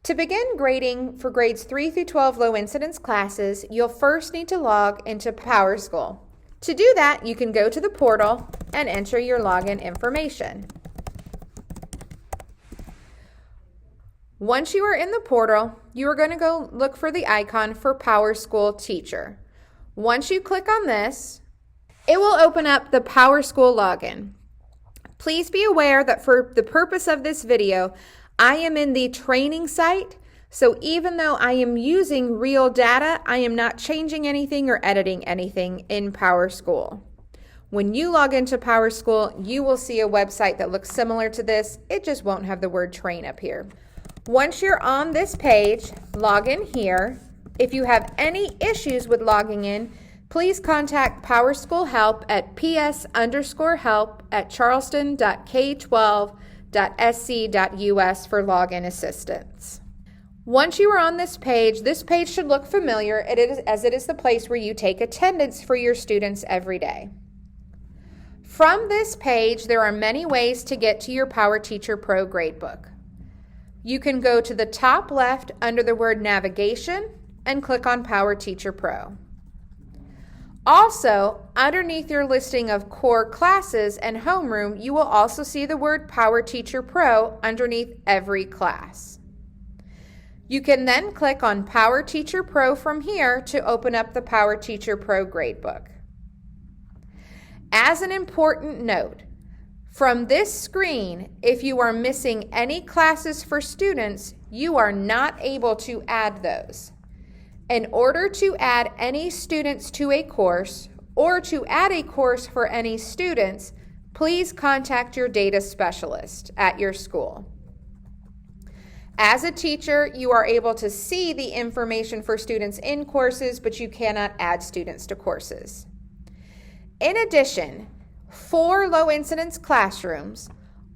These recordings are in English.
To begin grading for grades 3 through 12 low incidence classes, you'll first need to log into PowerSchool. To do that, you can go to the portal and enter your login information. Once you are in the portal, you are going to go look for the icon for PowerSchool Teacher. Once you click on this, it will open up the PowerSchool login. Please be aware that for the purpose of this video, I am in the training site, so even though I am using real data, I am not changing anything or editing anything in PowerSchool. When you log into PowerSchool, you will see a website that looks similar to this. It just won't have the word train up here. Once you're on this page, log in here. If you have any issues with logging in, please contact PowerSchool Help at ps_help@charleston.k12.sc.us for login assistance. Once you are on this page should look familiar as it is the place where you take attendance for your students every day. From this page, there are many ways to get to your PowerTeacher Pro Gradebook. You can go to the top left under the word Navigation and click on PowerTeacher Pro. Also, underneath your listing of core classes and homeroom, you will also see the word PowerTeacher Pro underneath every class. You can then click on PowerTeacher Pro from here to open up the PowerTeacher Pro Gradebook. As an important note, from this screen, if you are missing any classes for students, you are not able to add those. In order to add any students to a course or to add a course for any students, please contact your data specialist at your school. As a teacher, you are able to see the information for students in courses, but you cannot add students to courses. In addition, for low incidence classrooms,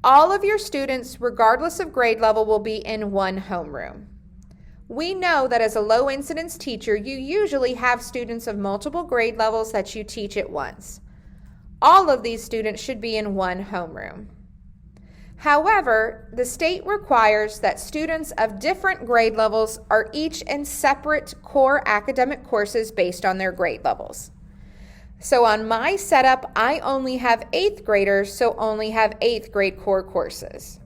all of your students, regardless of grade level, will be in one homeroom. We know that as a low incidence teacher, you usually have students of multiple grade levels that you teach at once. All of these students should be in one homeroom. However, the state requires that students of different grade levels are each in separate core academic courses based on their grade levels. So on my setup, I only have 8th graders, so only have 8th grade core courses.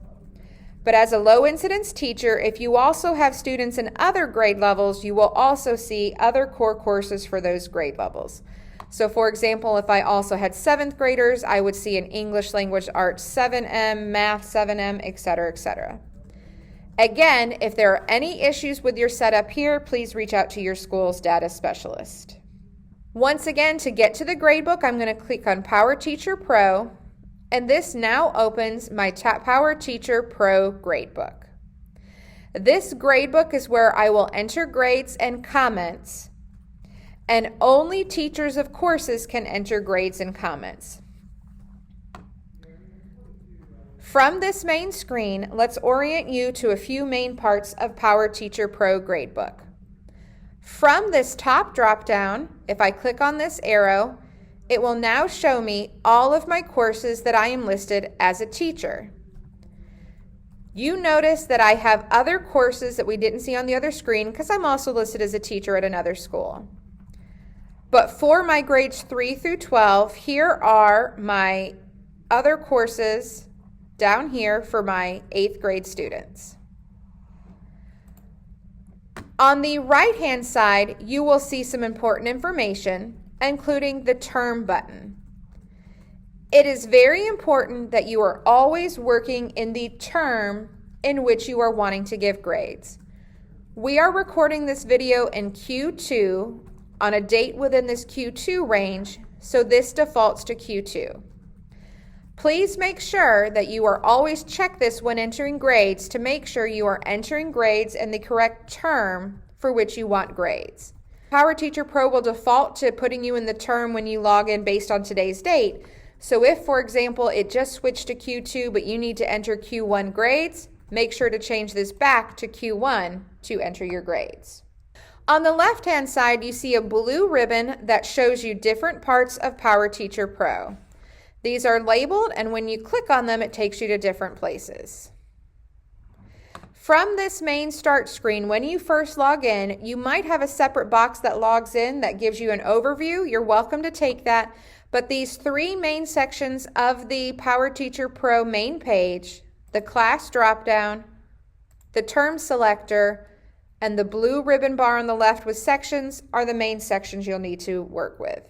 But as a low incidence teacher, if you also have students in other grade levels, you will also see other core courses for those grade levels. So for example, if I also had 7th graders, I would see an English Language Arts 7M, Math 7M, etc., etc. Again, if there are any issues with your setup here, please reach out to your school's data specialist. Once again, to get to the gradebook, I'm going to click on PowerTeacher Pro. And this now opens my PowerTeacher Pro Gradebook. This gradebook is where I will enter grades and comments, and only teachers of courses can enter grades and comments. From this main screen, let's orient you to a few main parts of PowerTeacher Pro Gradebook. From this top drop-down, if I click on this arrow, it will now show me all of my courses that I am listed as a teacher. You notice that I have other courses that we didn't see on the other screen because I'm also listed as a teacher at another school. But for my grades 3 through 12, here are my other courses down here for my 8th grade students. On the right-hand side, you will see some important information, including the term button. It is very important that you are always working in the term in which you are wanting to give grades. We are recording this video in Q2 on a date within this Q2 range, so this defaults to Q2. Please make sure that you are always check this when entering grades to make sure you are entering grades in the correct term for which you want grades. PowerTeacher Pro will default to putting you in the term when you log in based on today's date. So if, for example, it just switched to Q2 but you need to enter Q1 grades, make sure to change this back to Q1 to enter your grades. On the left-hand side, you see a blue ribbon that shows you different parts of PowerTeacher Pro. These are labeled, and when you click on them, it takes you to different places. From this main start screen, when you first log in, you might have a separate box that logs in that gives you an overview. You're welcome to take that. But these three main sections of the PowerTeacher Pro main page, the class dropdown, the term selector, and the blue ribbon bar on the left with sections are the main sections you'll need to work with.